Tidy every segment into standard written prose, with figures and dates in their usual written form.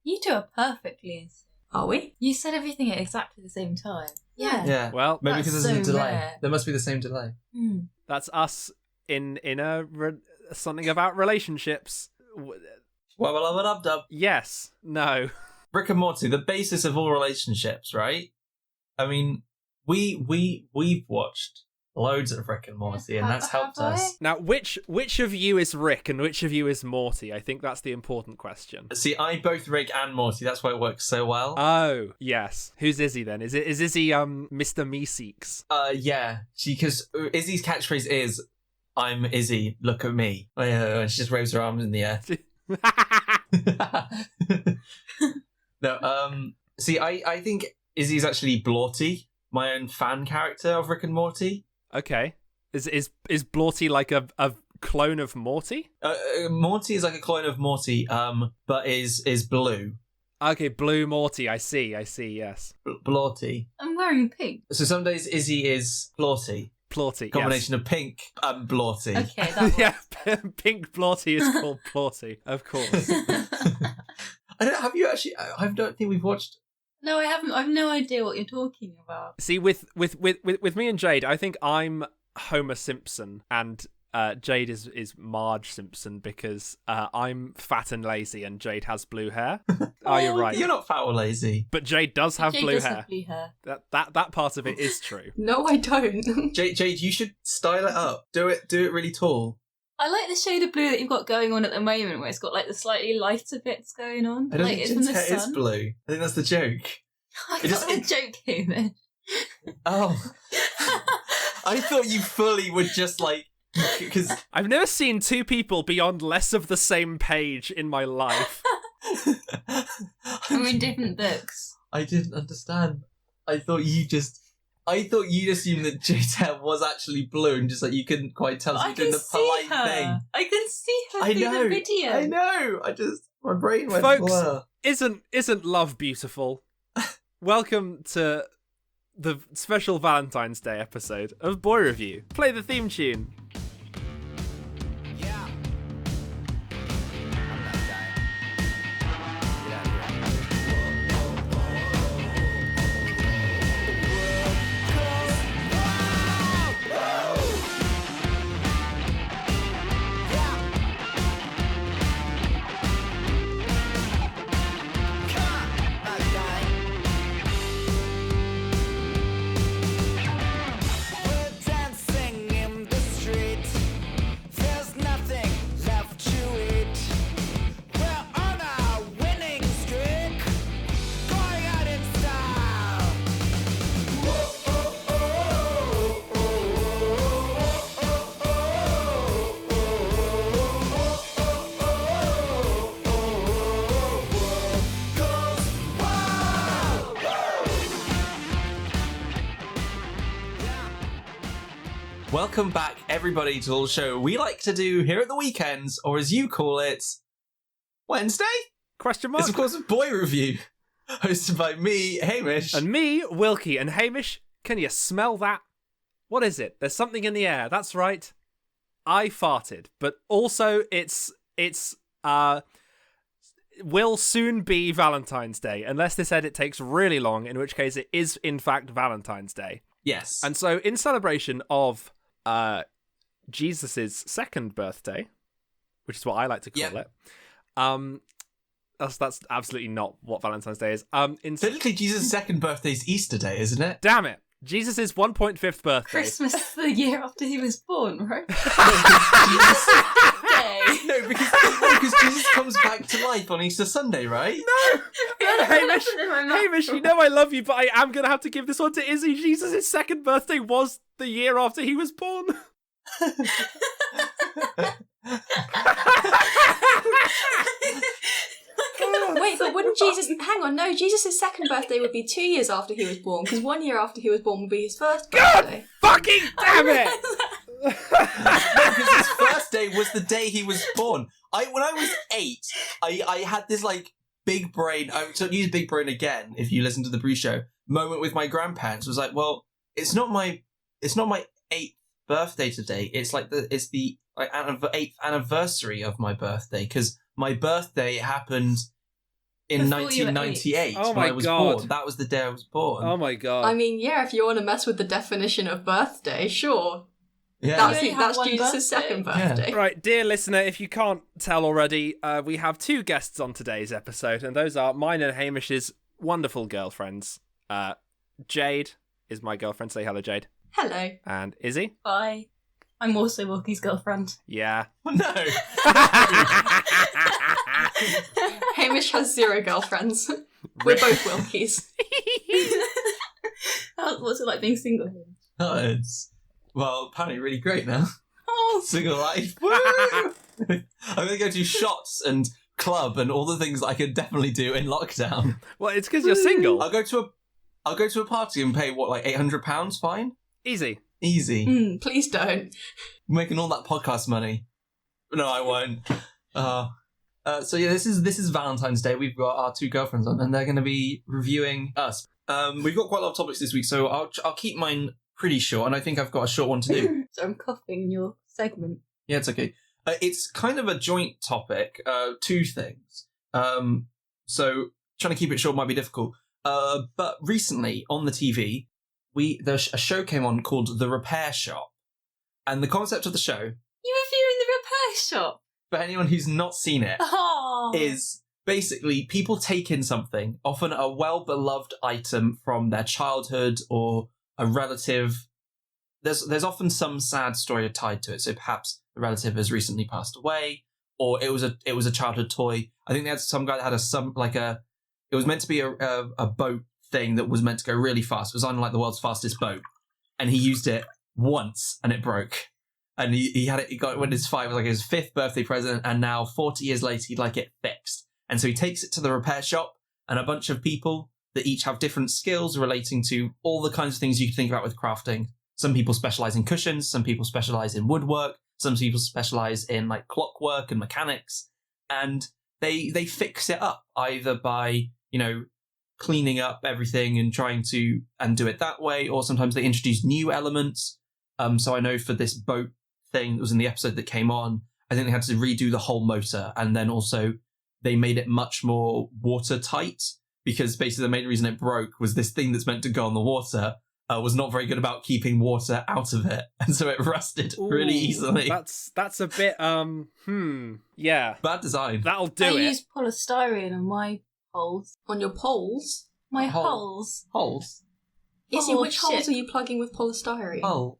You two are perfectly in sync. Are we? You said everything at exactly the same time. Yeah. Yeah. Well, maybe that's because there's so a delay. rare. There must be the same delay. that's us in something about relationships. Dub. Yes. No. Rick and Morty, the basis of all relationships, right? I mean, we've watched loads of Rick and Morty, and that's helped us. Now, which of you is Rick and which of you is Morty? I think that's the important question. See, I both Rick and Morty. That's why it works so well. Oh, yes. Who's Izzy then? Is Izzy Mr. Meeseeks? Yeah. Because Izzy's catchphrase is, "I'm Izzy, look at me." And she just waves her arms in the air. No, see, I think Izzy's actually Blorty, my own fan character of Rick and Morty. Okay. Is Blorty like a clone of Morty? Morty is like a clone of Morty, but is blue. Okay, Blue Morty. I see. Yes. Blorty. I'm wearing pink. So some days Izzy is Blorty. Plorty. Combination of pink and Blorty. Okay, that Yeah, Pink Blorty is called Plorty, of course. Have you actually? I don't think we've watched. No, I haven't. I've no idea what you're talking about. See, with me and Jade, I think I'm Homer Simpson and Jade is Marge Simpson because I'm fat and lazy and Jade has blue hair. You're right. You're not fat or lazy. But Jade does have Jade blue does hair. have blue hair. That part of it is true. No, I don't. Jade, you should style it up. Do it really tall. I like the shade of blue that you've got going on at the moment, where it's got like the slightly lighter bits going on. I don't like think it's from the Jade's hair is sun. blue. I think that's the joke. I thought the joke came in. Oh, I thought you fully would just like because I've never seen two people be on less of the same page in my life. We're in different books. I didn't understand. I thought you'd assume that Jade's hair was actually blue and just like you couldn't quite tell. So I you're doing can the see polite her. thing. I can see her I through know. the video. I know. My brain went Folks, blur. isn't love beautiful? Welcome to the special Valentine's Day episode of Boy Review. Play the theme tune. Yeah. I'm that guy. Get out of here. We're dancing in the street. There's nothing left to eat. We're on a winning streak. Going out in style. Welcome back, everybody, to the show we like to do here at the weekends, or as you call it, Wednesday. Question mark. It's of course a Boy Review, hosted by me, Hamish. And me, Wilkie and Hamish. Can you smell that? What is it? There's something in the air. That's right. I farted, but also it's will soon be Valentine's Day, unless this edit takes really long, in which case it is in fact Valentine's Day. Yes. And so, in celebration of Jesus' second birthday, which is what I like to call it, that's absolutely not what Valentine's Day is. Technically, Jesus' second birthday is Easter Day, isn't it? Damn it, Jesus' 1.5th birthday. Christmas the year after he was born, right? No, because Jesus comes back to life on Easter Sunday, right? No, Hamish, you know I love you, but I am going to have to give this one to Izzy. Jesus' second birthday was the year after he was born. Wait, but wouldn't Jesus... Hang on, no, Jesus' second birthday would be 2 years after he was born, because 1 year after he was born would be his first birthday. Fucking damn it! No, because his first day was the day he was born. When I was 8, I had this like big brain. So use big brain again. If you listen to the Brew Show moment with my grandparents, was like, well, it's not my 8th birthday today. It's like the 8th anniversary of my birthday because my birthday happened in Before you were 1998 Oh when my I was God. born. That was the day I was born. Oh my god. I mean, yeah, if you want to mess with the definition of birthday, sure. yeah. That's, You only have one Jesus' birthday. second Yeah. birthday. Right, dear listener, if you can't tell already, we have two guests on today's episode, and those are mine and Hamish's wonderful girlfriends. Jade is my girlfriend. Say hello, Jade. Hello. And Izzy. Bye. I'm also Wilkie's girlfriend. Yeah. No. Hamish has 0 girlfriends. We're both Wilkies. What's it like being single here? Oh, it's, well, apparently really great now. Oh, Single life. Woo! I'm going to go do shots and club and all the things that I could definitely do in lockdown. Well, it's because you're single. I'll go to a party and pay, what, like £800 fine? Easy. Easy. Please don't. Making all that podcast money. No, I won't. So yeah, this is Valentine's Day. We've got our two girlfriends on, and they're going to be reviewing us. We've got quite a lot of topics this week, so I'll keep mine pretty short, and I think I've got a short one to do. so I'm coughing in your segment. Yeah, it's okay. It's kind of a joint topic. Two things. So trying to keep it short might be difficult. But recently on the TV, a show came on called The Repair Shop, and the concept of the show, You were viewing the repair shop. for anyone who's not seen it, Oh. is basically people take in something, often a well-beloved item from their childhood or a relative. There's often some sad story tied to it. So perhaps the relative has recently passed away, or it was a childhood toy. I think they had some guy that had it was meant to be a boat thing that was meant to go really fast. It was on like the world's fastest boat, and he used it once and it broke. And he got it when his 5 was like his 5th birthday present, and now 40 years later he'd like it fixed. And so he takes it to the repair shop, and a bunch of people that each have different skills relating to all the kinds of things you can think about with crafting. Some people specialize in cushions, some people specialize in woodwork, some people specialize in like clockwork and mechanics, and they fix it up either by, cleaning up everything and trying to do it that way, or sometimes they introduce new elements. So I know for this boat thing that was in the episode that came on, I think they had to redo the whole motor, and then also they made it much more watertight, because basically the main reason it broke was this thing that's meant to go on the water was not very good about keeping water out of it, and so it rusted really easily. That's a bit yeah. Bad design. That'll do I it. use polystyrene on my holes. On your poles? My Hole. holes. Holes. Izzy, Oh, which shit. holes are you plugging with polystyrene? Hole.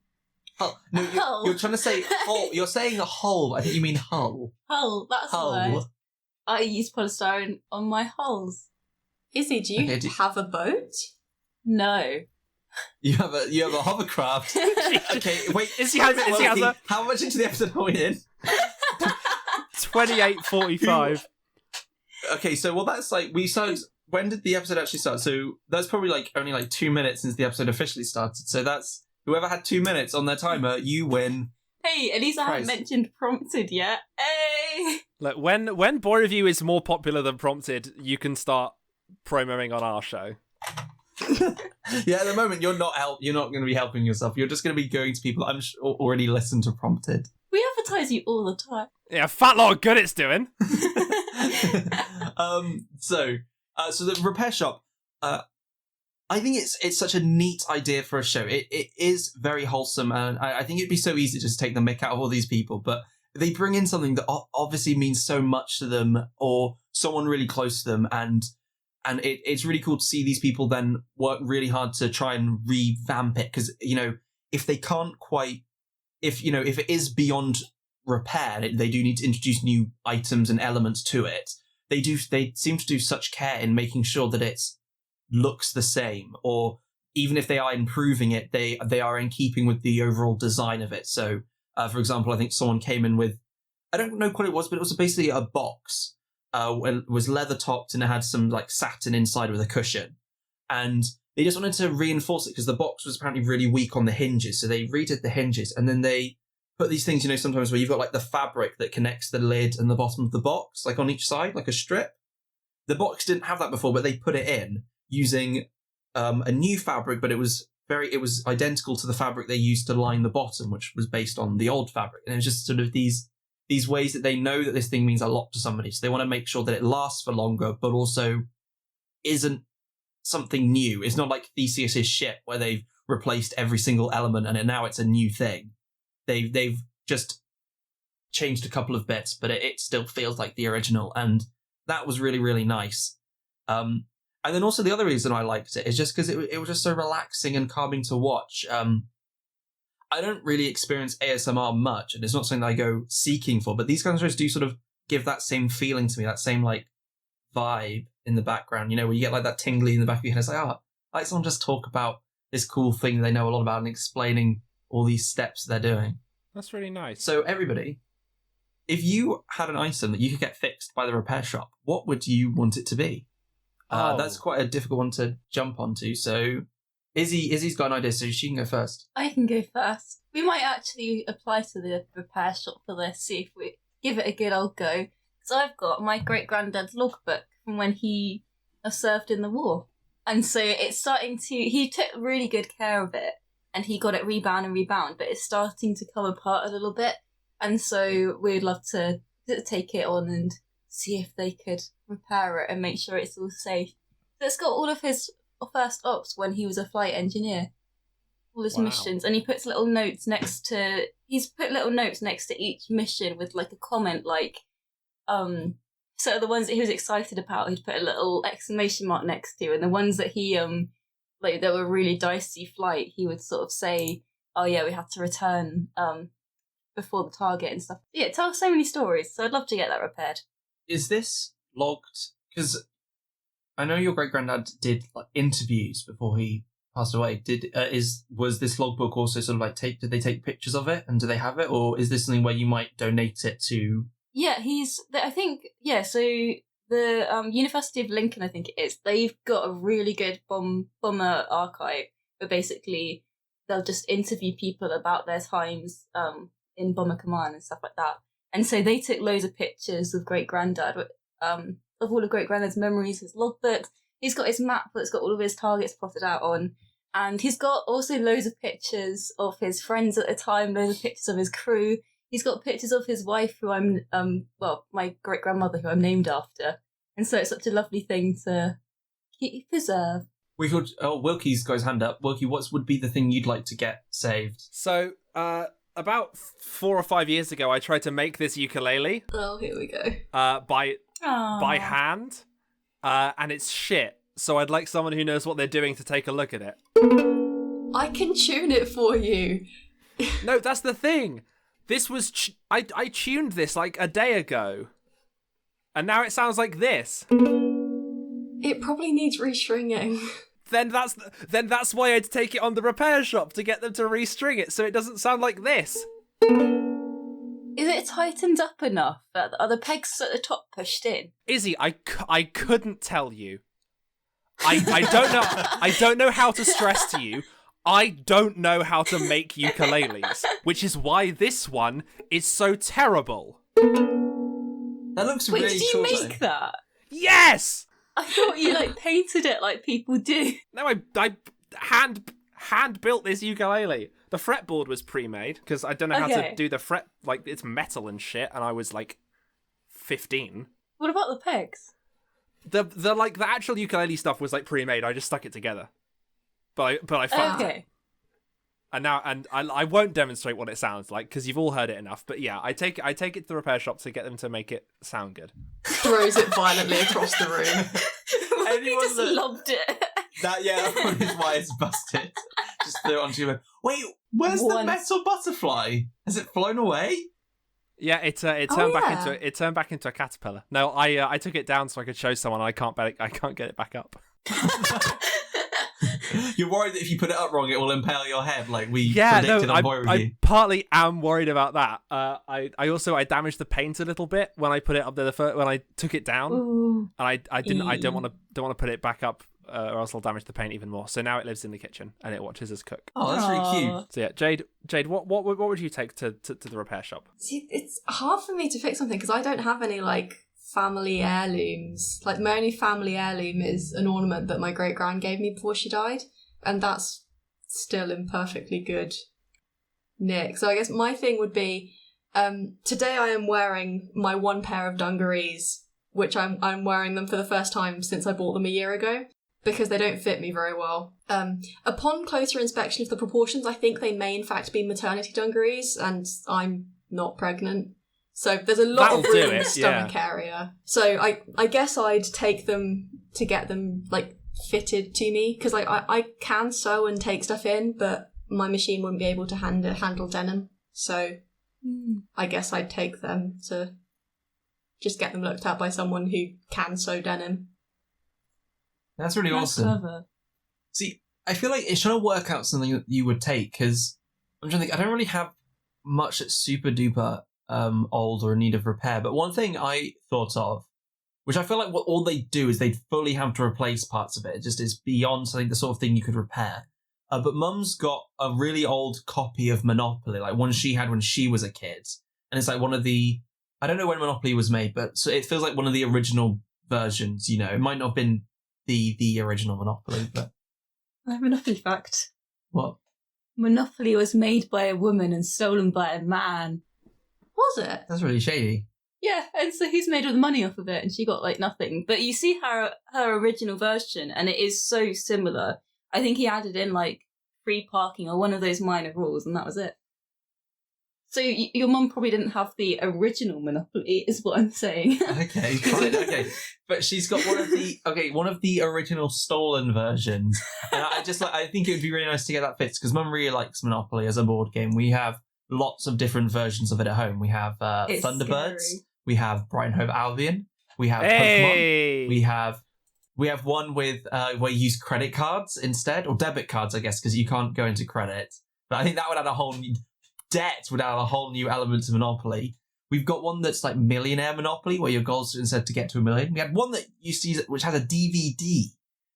No, Hole. you're trying to say hole. You're saying a hole. I think you mean hull. Hull, that's the word. Hull. I use polystyrene on my holes. Izzy, do you Okay, have a boat? No. You have a hovercraft. Okay, wait. Izzy has a- How much into the episode are we in? 28:45. Okay, so that's like we started. When did the episode actually start? So that's probably only 2 minutes since the episode officially started. So that's whoever had 2 minutes on their timer, you win. Hey, at least I haven't Christ. mentioned prompted yet. Hey! Look, when Boy Review is more popular than Prompted, you can start promoing on our show. Yeah, at the moment you're not going to be helping yourself. You're just going to be going to people that I'm sure already listened to Prompted. We advertise you all the time. Yeah, fat lot of good it's doing. So the repair shop, I think it's such a neat idea for a show. It is very wholesome, and I think it'd be so easy to just take the mick out of all these people, but they bring in something that obviously means so much to them, or someone really close to them, and it's really cool to see these people then work really hard to try and revamp it, because if they can't quite, if it is beyond repair, they do need to introduce new items and elements to it. They seem to do such care in making sure that it looks the same, or even if they are improving it, they are in keeping with the overall design of it. So, for example, I think someone came in with, I don't know what it was, but it was basically a box. It was leather topped and it had some satin inside with a cushion, and they just wanted to reinforce it because the box was apparently really weak on the hinges. So they redid the hinges, and then they put these things, sometimes where you've got the fabric that connects the lid and the bottom of the box, on each side, like a strip. The box didn't have that before, but they put it in using a new fabric, but it was identical to the fabric they used to line the bottom, which was based on the old fabric. And it was just sort of these these ways that they know that this thing means a lot to somebody. So they want to make sure that it lasts for longer, but also isn't something new. It's not like Theseus's ship where they've replaced every single element and now it's a new thing. They've just changed a couple of bits, but it still feels like the original, and that was really, really nice. And then also the other reason I liked it is just because it was just so relaxing and calming to watch. I don't really experience ASMR much, and it's not something that I go seeking for, but these kind of shows do sort of give that same feeling to me, that same like vibe in the background, where you get like that tingly in the back of your head. It's like, I like someone just talk about this cool thing they know a lot about and explaining all these steps they're doing. That's really nice. So everybody, if you had an item that you could get fixed by the repair shop, what would you want it to be? That's quite a difficult one to jump onto. So Izzy's got an idea, so she can go first. I can go first. We might actually apply to the repair shop for this, see if we give it a good old go. Because I've got my great-granddad's logbook from when he served in the war. And so it's starting to... He took really good care of it, and he got it rebound, but it's starting to come apart a little bit. And so we'd love to take it on and see if they could repair it and make sure it's all safe. So it's got all of his first ops when he was a flight engineer. All his missions. And he puts little notes next to... He's put little notes next to each mission with like a comment like... So the ones that he was excited about, he'd put a little exclamation mark next to, and the ones that he like that were really dicey flight, he would sort of say, "Oh yeah, we had to return before the target and stuff." Yeah, it tells so many stories. So I'd love to get that repaired. Is this logged? Because I know your great granddad did like interviews before he passed away. Was this logbook also sort of like did they take pictures of it and do they have it, or is this something where you might donate it to? Yeah, so the University of Lincoln, I think it is, they've got a really good bomber archive where basically they'll just interview people about their times in Bomber Command and stuff like that. And so they took loads of pictures of Great-Granddad, of all of Great-Granddad's memories, his logbooks. He's got his map that's got all of his targets plotted out on. And he's got also loads of pictures of his friends at the time, loads of pictures of his crew. He's got pictures of his wife, who I'm, my great-grandmother, who I'm named after. And so it's such a lovely thing to preserve. Wilkie's got his hand up. Wilkie, what would be the thing you'd like to get saved? So, about 4 or 5 years ago, I tried to make this ukulele. Oh, here we go. By hand. And it's shit. So I'd like someone who knows what they're doing to take a look at it. I can tune it for you. No, that's the thing. This was... I tuned this like a day ago. And now it sounds like this. It probably needs restringing. Then that's why I'd take it on the repair shop to get them to restring it so it doesn't sound like this. Is it tightened up enough? Are the pegs at the top pushed in? Izzy, I couldn't tell you. I don't know. I don't know how to stress to you. I don't know how to make ukuleles, which is why this one is so terrible. That looks Wait, really did cool. you make that? Yes! I thought you painted it like people do. No, I hand built this ukulele. The fretboard was pre-made because I don't know how to do the fret. Like, it's metal and shit, and I was 15. What about the pegs? The actual ukulele stuff was pre-made. I just stuck it together. But I fucked it. And now I won't demonstrate what it sounds like because you've all heard it enough. But yeah, I take it to the repair shop to get them to make it sound good. Throws it violently across the room. He just lobbed it. That is why it's busted. Just threw it onto your... Wait, where's the metal butterfly? Has it flown away? Yeah, it turned back into a caterpillar. No, I took it down so I could show someone. I can't get it back up. You're worried that if you put it up wrong, it will impale your head, like we predicted on Boy Review. I partly am worried about that. I damaged the paint a little bit when I put it up there when I took it down. Ooh. And I don't want to put it back up, or else I'll damage the paint even more. So now it lives in the kitchen and it watches us cook. Oh, that's really cute. So yeah, Jade, what would you take to the repair shop? See, it's hard for me to fix something because I don't have any family heirlooms. My only family heirloom is an ornament that my great-grand gave me before she died, and that's still in perfectly good nick. So I guess my thing would be Today I am wearing my one pair of dungarees, which I'm wearing them for the first time since I bought them a year ago, because they don't fit me very well. Upon closer inspection of the proportions, I think they may in fact be maternity dungarees, and I'm not pregnant. So there's a lot of room in the stomach area. So I guess I'd take them to get them, like, fitted to me, because I can sew and take stuff in, but my machine wouldn't be able to handle denim. So I guess I'd take them to just get them looked at by someone who can sew denim. That's really awesome. Clever. See, I feel like it's trying to work out something that you would take, because I'm trying to think, I don't really have much that's super duper old or in need of repair, but one thing I thought of, which I feel like what all they do is they'd fully have to replace parts of it. It just is beyond something, the sort of thing you could repair. But Mum's got a really old copy of Monopoly, like one she had when she was a kid. And it's like one of the, I don't know when Monopoly was made, but so it feels like one of the original versions, you know. It might not have been the original Monopoly, but... I have a Monopoly fact. What? Monopoly was made by a woman and stolen by a man. Was it? That's really shady. Yeah, and so he's made all the money off of it, and she got, like, nothing. But you see her original version, and it is so similar. I think he added in, like, free parking or one of those minor rules, and that was it. So your mum probably didn't have the original Monopoly, is what I'm saying. Okay, fine, okay. But she's got one of the original stolen versions. And I think it would be really nice to get that fixed, because Mum really likes Monopoly as a board game. We have lots of different versions of it at home. We have Thunderbirds, scary. We have Brighton Hove Albion, we have Pokemon, we have one with where you use credit cards instead, or debit cards, I guess, because you can't go into credit. But I think that would add a whole new debt, would add a whole new element to Monopoly. We've got one that's like Millionaire Monopoly, where your goals are instead to get to $1 million. We had one that used to use, which has a DVD.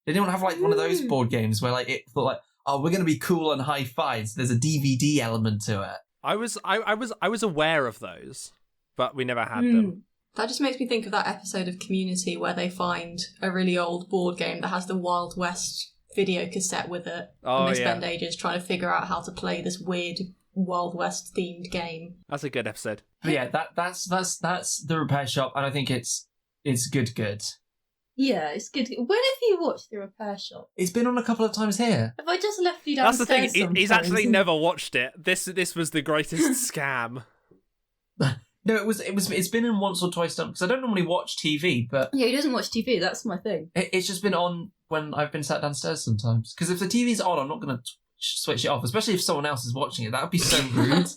They didn't have like one of those board games where like it thought like, oh, we're going to be cool and high five. So there's a DVD element to it. I was aware of those, but we never had them. That just makes me think of that episode of Community where they find a really old board game that has the Wild West video cassette with it. Oh, and they spend ages trying to figure out how to play this weird Wild West themed game. That's a good episode. But yeah, that's the repair shop, and I think it's good. Yeah, it's good. When have you watched The Repair Shop? It's been on a couple of times here. Have I just left you That's downstairs? the thing. He's sometimes? actually never watched it. This was the greatest scam. No, it's been in once or twice because I don't normally watch TV, but Yeah, he doesn't watch TV. That's my thing. it's just been on when I've been sat downstairs sometimes. Because if the TV's on, I'm not going to switch it off, especially if someone else is watching it. That would be so rude.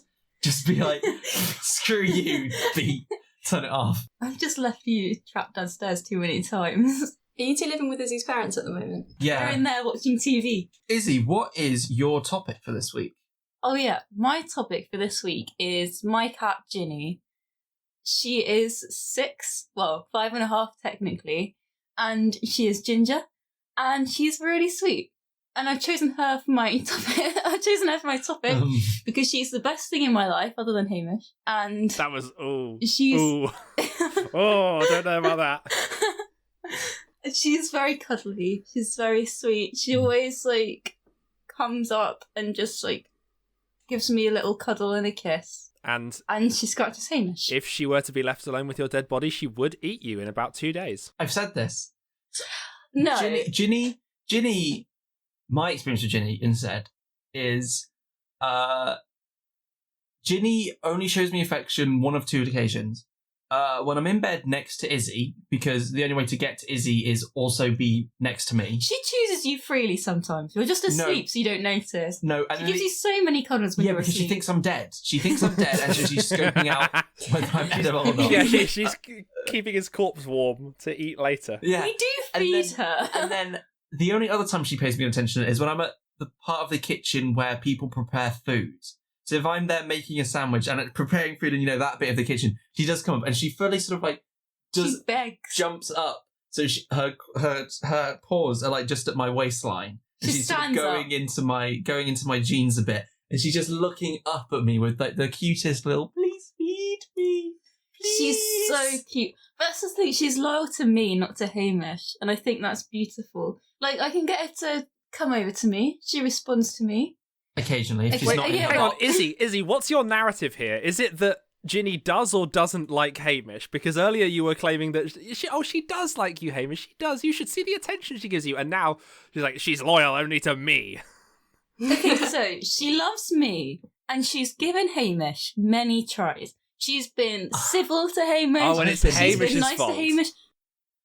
Just be like, screw you, beat. Turn it off. I've just left you trapped downstairs too many times. Are you two living with Izzy's parents at the moment? They're Yeah. in there watching TV. Izzy, what is your topic for this week? Oh yeah, my topic for this week is my cat Ginny. She is 6, well, 5.5 technically, and she is ginger, and she's really sweet. And I've chosen her for my topic. Because she's the best thing in my life, other than Hamish. And That was she's I don't know about that. She's very cuddly. She's very sweet. She always comes up and just gives me a little cuddle and a kiss. And she scratches Hamish. if she were to be left alone with your dead body, she would eat you in about 2 days. I've said this. No. Ginny, my experience with Ginny instead is Ginny only shows me affection one of two occasions. When I'm in bed next to Izzy, because the only way to get to Izzy is also be next to me. She chooses you freely sometimes. You're just asleep, so you don't notice. No, She gives you so many cuddles when yeah, you're because asleep. she thinks I'm dead. She thinks I'm dead, and so she's scoping out whether I'm edible or not. Yeah, she's keeping his corpse warm to eat later. Yeah. We do feed her. And then the only other time she pays me attention is when I'm at the part of the kitchen where people prepare food. So if I'm there making a sandwich and preparing food and, that bit of the kitchen, she does come up and she fully sort of She begs. jumps up. So her paws are just at my waistline. And She she's sort of stands going into my jeans a bit. And she's just looking up at me with the cutest little, please feed me. Please. She's so cute. That's the thing. She's loyal to me, not to Hamish. And I think that's beautiful. I can get her to come over to me. She responds to me. Occasionally, if she's Wait, not in yeah, the Hang on, well- Izzy, what's your narrative here? Is it that Ginny does or doesn't like Hamish, because earlier you were claiming that she does like you, Hamish. She does. You should see the attention she gives you, and now she's like, she's loyal only to me. Okay, so she loves me, and she's given Hamish many tries. She's been civil to Hamish. Oh, and it's she's Hamish's been nice fault. to Hamish.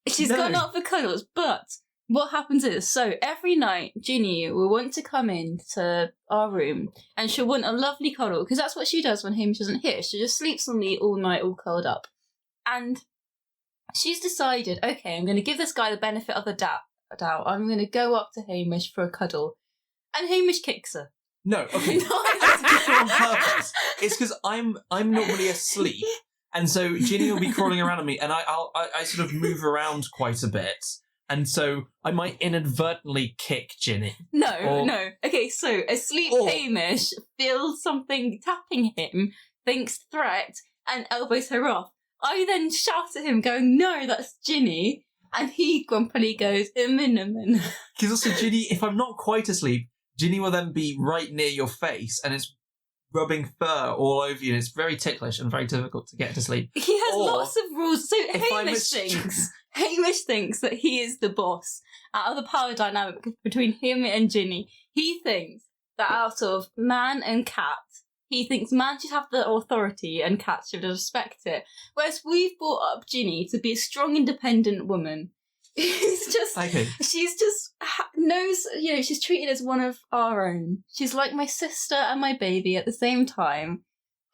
She's gone up for cuddles, but what happens is, so every night Ginny will want to come into our room, and she'll want a lovely cuddle, because that's what she does when Hamish isn't here. She just sleeps on me all night, all curled up. And she's decided, okay, I'm going to give this guy the benefit of the doubt. I'm going to go up to Hamish for a cuddle. And Hamish kicks her. No, okay. I think it's on purpose. It's because I'm normally asleep, and so Ginny will be crawling around on me, and I sort of move around quite a bit, and so I might inadvertently kick Ginny. No. Okay, so asleep Hamish feels something tapping him, thinks threat, and elbows her off. I then shout at him, going, "No, that's Ginny," and he grumpily goes, "Imin." Because also Ginny, if I'm not quite asleep, Ginny will then be right near your face, and it's rubbing fur all over you, and it's very ticklish and very difficult to get to sleep. He has lots of rules. So if Hamish thinks that he is the boss out of the power dynamic between him and Ginny. He thinks that out of man and cat, he thinks man should have the authority and cat should respect it. Whereas we've brought up Ginny to be a strong, independent woman. She's just knows, she's treated as one of our own. She's like my sister and my baby at the same time.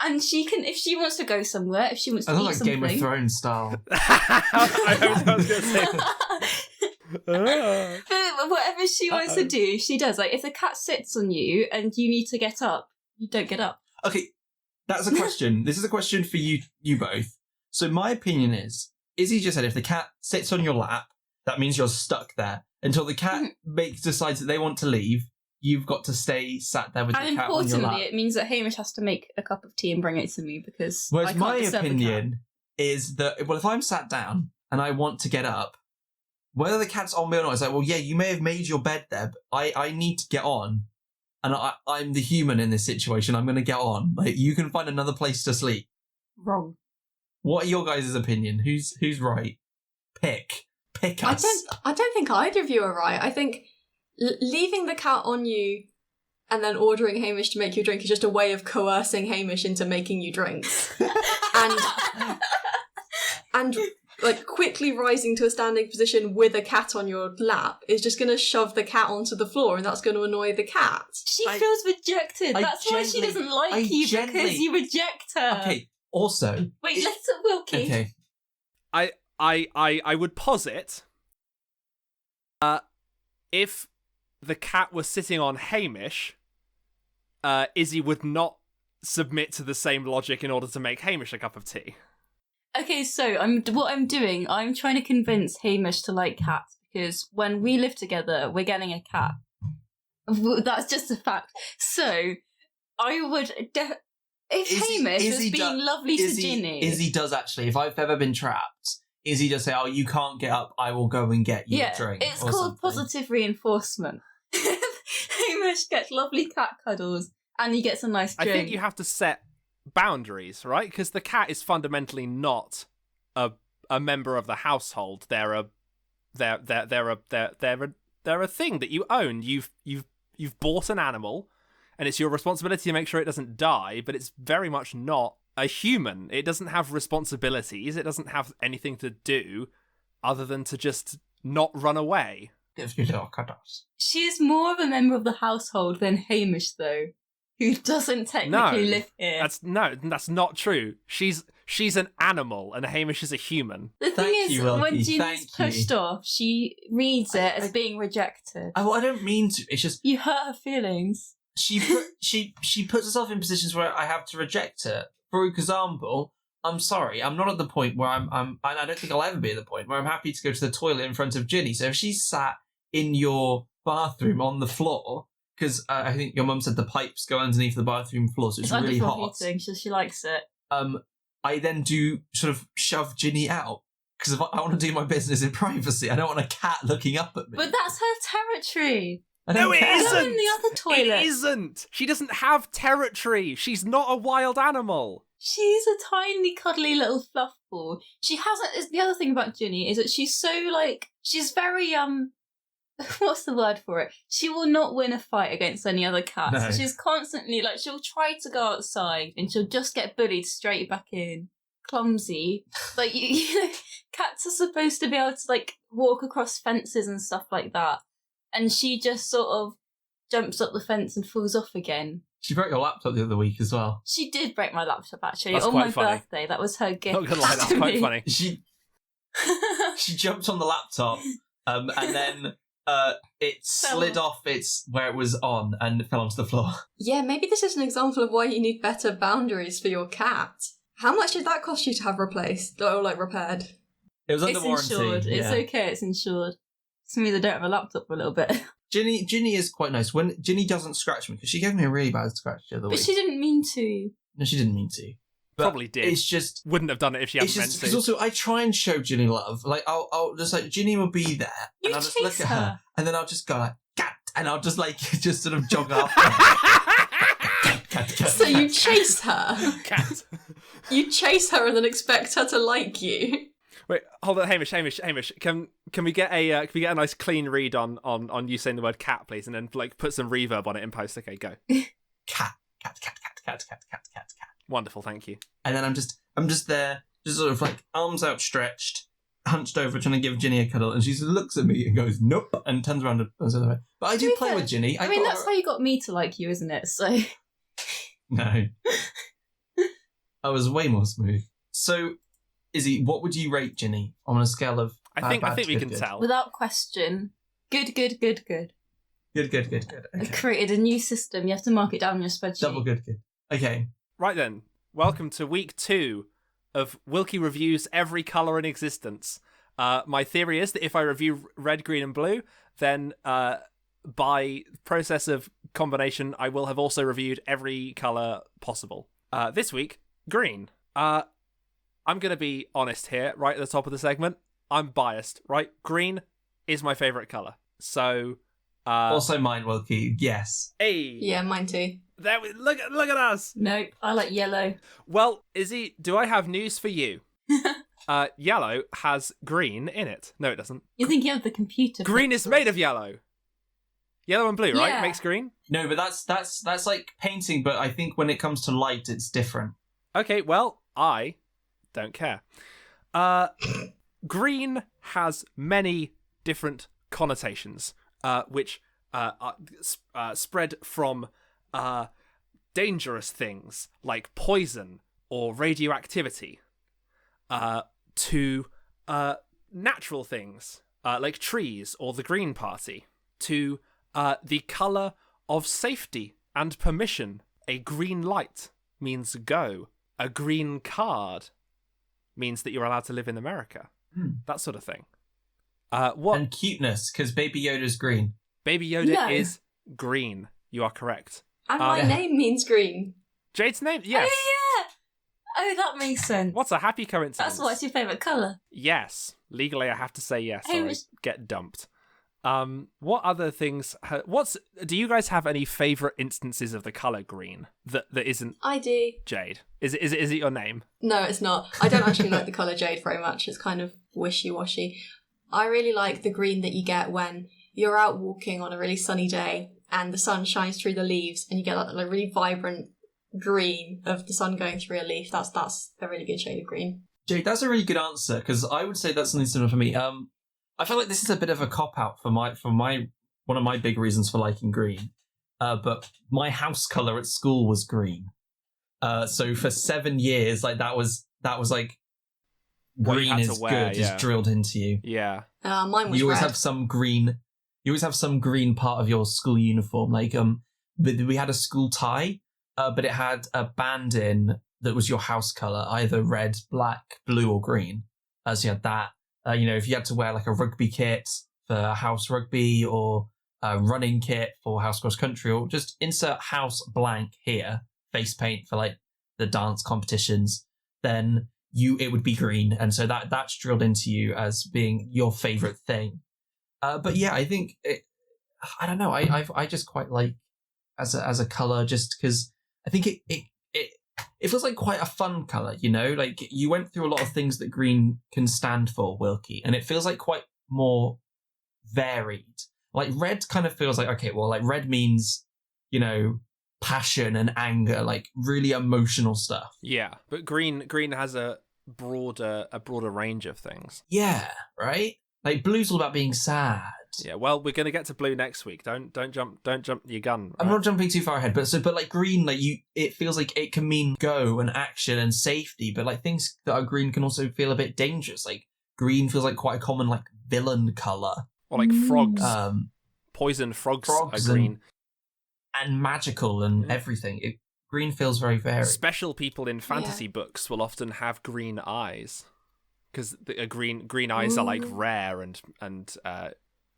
And she can, if she wants to go somewhere, if she wants to eat something. Game of Thrones style. I was going to say. But whatever she wants to do, she does. Like, if the cat sits on you and you need to get up, you don't get up. Okay, that's a question. This is a question for you both. So my opinion is, Izzy just said if the cat sits on your lap, that means you're stuck there. Until the cat decides that they want to leave, you've got to stay sat there with the cat on your lap. And importantly, it means that Hamish has to make a cup of tea and bring it to me, because Whereas I can't my disturb the opinion is that, well, if I'm sat down and I want to get up, whether the cat's on me or not, it's like, well, yeah, you may have made your bed there, but I need to get on. And I'm the human in this situation. I'm going to get on. Like, you can find another place to sleep. Wrong. What are your guys' opinion? Who's right? Pick us. I don't think either of you are right. I think leaving the cat on you and then ordering Hamish to make you a drink is just a way of coercing Hamish into making you drinks. and like quickly rising to a standing position with a cat on your lap is just going to shove the cat onto the floor, and that's going to annoy the cat. She feels rejected. That's why she doesn't like you, because you reject her. Okay, also... Wait, let's at Wilkie. Okay. I would posit, if the cat was sitting on Hamish, Izzy would not submit to the same logic in order to make Hamish a cup of tea. Okay, so I'm trying to convince Hamish to like cats, because when we live together, we're getting a cat. That's just a fact. So I would Hamish was being lovely to Ginny. Izzy does actually. If I've ever been trapped, Izzy does say, "Oh, you can't get up. I will go and get you a drink." It's called positive reinforcement. Hamish gets lovely cat cuddles, and he gets a nice drink. I think you have to set boundaries, right? Because the cat is fundamentally not a member of the household. They're a thing that you own. You've bought an animal, and it's your responsibility to make sure it doesn't die, but it's very much not a human. It doesn't have responsibilities. It doesn't have anything to do other than to just not run away. She is more of a member of the household than Hamish, though, who doesn't technically live here. That's not true. She's an animal, and Hamish is a human. The thing is, when Ginny's pushed off, she reads it as being rejected. I don't mean to. It's just you hurt her feelings. She puts herself in positions where I have to reject her. For example, I'm sorry, I'm not at the point where I'm and I don't think I'll ever be at the point where I'm happy to go to the toilet in front of Ginny. So if she's sat in your bathroom on the floor, because I think your mum said the pipes go underneath the bathroom floor, so it's really hot. Heating, so she likes it. I then do sort of shove Ginny out, because if I want to do my business in privacy, I don't want a cat looking up at me. But that's her territory. No, it isn't. Go in the other toilet. It isn't. She doesn't have territory. She's not a wild animal. She's a tiny, cuddly little fluff ball. She hasn't. The other thing about Ginny is that she's so she's very what's the word for it? She will not win a fight against any other cats. No. She's constantly she'll try to go outside and she'll just get bullied straight back in. Clumsy. You know, cats are supposed to be able to walk across fences and stuff like that, and she just sort of jumps up the fence and falls off again. She broke your laptop the other week as well. She did break my laptop, actually. That's On quite my funny. birthday. That was her gift. Not gonna lie, that's to quite me. funny. She jumped on the laptop, and then it slid off where it was on and fell onto the floor. Yeah, maybe this is an example of why you need better boundaries for your cat. How much did that cost you to have replaced or repaired? It was under It's warranty. insured. Yeah. It's okay, it's insured. It's me that don't have a laptop for a little bit. Ginny is quite nice. When Ginny doesn't scratch me, because she gave me a really bad scratch the other But week. she didn't mean to. No, she didn't mean to. But Probably did. It's just... Wouldn't have done it if she hadn't meant because to. also I try and show Ginny love. I'll just Ginny will be there, You and I'll just look chase at her, her. and then I'll just go cat, and I'll just just sort of jog after her. Cat. So you chase her. Cat. You chase her and then expect her to like you. Wait, hold on, Hamish. Can we get a nice clean read on you saying the word cat, please, and then put some reverb on it in post? Okay, go. Cat. Wonderful, thank you. And then I'm just there, just sort of arms outstretched, hunched over, trying to give Ginny a cuddle, and she looks at me and goes nope, and turns around and goes the other way. But I do play with Ginny. I mean, that's how you got me to like you, isn't it? So No. I was way more smooth. So, Izzy, what would you rate Ginny on a scale of I think bad we to can good? tell. without question, good. Good. I Okay. created a new system. You have to mark it down in your spreadsheet. Double good. Okay. Right then, welcome to week 2 of Wilkie reviews every colour in existence. My theory is that if I review red, green, and blue, then by process of combination, I will have also reviewed every colour possible. This week, green. I'm going to be honest here, right at the top of the segment. I'm biased, right? Green is my favourite colour. So... also mine, Wilkie. Yes. hey! Yeah, mine too. Look at us! Nope, I like yellow. Well, Izzy, do I have news for you? Yellow has green in it. No, it doesn't. You're thinking of the computer. Green is made of yellow. Yellow and blue, right? Yeah. Makes green? No, but that's like painting, but I think when it comes to light, it's different. Okay, well, I don't care. Green has many different connotations, which spread from dangerous things like poison or radioactivity to natural things like trees or the Green Party, to the colour of safety and permission. A green light means go. A green card means that you're allowed to live in America. That sort of thing. What? And cuteness, because Baby Yoda's green. Baby Yoda No. is green. You are correct. And my name means green. Jade's name? Yes. Oh, yeah. Oh, that makes sense. What's a happy coincidence? That's what's your favourite colour. Yes. Legally, I have to say yes, Hey, or I was- get dumped. What other things? Do you guys have any favourite instances of the colour green that isn't I do. Jade? Is it your name? No, it's not. I don't actually like the colour jade very much. It's kind of wishy-washy. I really like the green that you get when you're out walking on a really sunny day and the sun shines through the leaves and you get that really vibrant green of the sun going through a leaf. That's a really good shade of green. Jade, that's a really good answer, because I would say that's something similar for me. I feel like this is a bit of a cop-out for my one of my big reasons for liking green. But my house colour at school was green. So for 7 years, that was like What you green had to is wear, good, yeah. is drilled into you. Yeah. Mine was You always red. have some green. You always have some green part of your school uniform. But we had a school tie, but it had a band in that was your house colour, either red, black, blue, or green. So you had that. If you had to wear a rugby kit for house rugby or a running kit for house cross country, or just insert house blank here, face paint for the dance competitions, then it would be green. And so that's drilled into you as being your favourite thing. But yeah, I think I don't know. I just quite like as a colour, just because I think it feels like quite a fun colour, you know? Like, you went through a lot of things that green can stand for, Wilkie, and it feels like quite more varied. Like, red kind of feels like, okay, well, like, red means, you know, passion and anger, like, really emotional stuff. Yeah, but green has a broader range of things. Yeah, right? Like, blue's all about being sad. Yeah, well, we're gonna get to blue next week. Don't jump your gun. Right? I'm not jumping too far ahead, but like green, like it feels like it can mean go and action and safety, but like things that are green can also feel a bit dangerous. Like green feels like quite a common like villain color, Or like frogs. Poison frogs are green. And magical and everything. Green feels very varied. Special people in fantasy books will often have green eyes because green eyes are like rare and